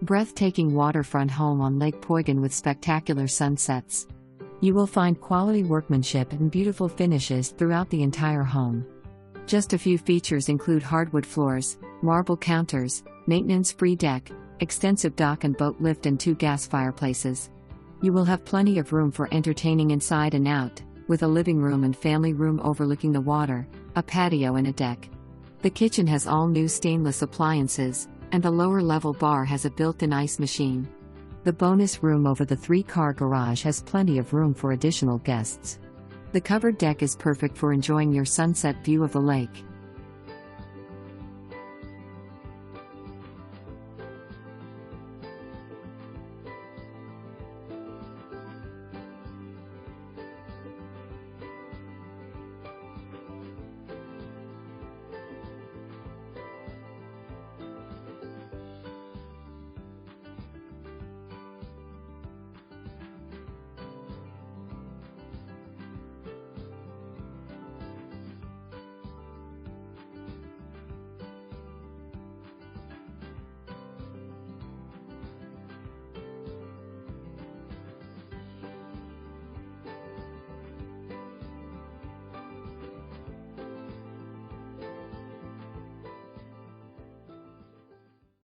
Breathtaking waterfront home on Lake Poygan with spectacular sunsets. You will find quality workmanship and beautiful finishes throughout the entire home. Just a few features include hardwood floors, marble counters, maintenance-free deck, extensive dock and boat lift and 2 gas fireplaces. You will have plenty of room for entertaining inside and out, with a living room and family room overlooking the water, a patio and a deck. The kitchen has all new stainless appliances, and the lower level bar has a built-in ice machine. The bonus room over the 3-car garage has plenty of room for additional guests. The covered deck is perfect for enjoying your sunset view of the lake.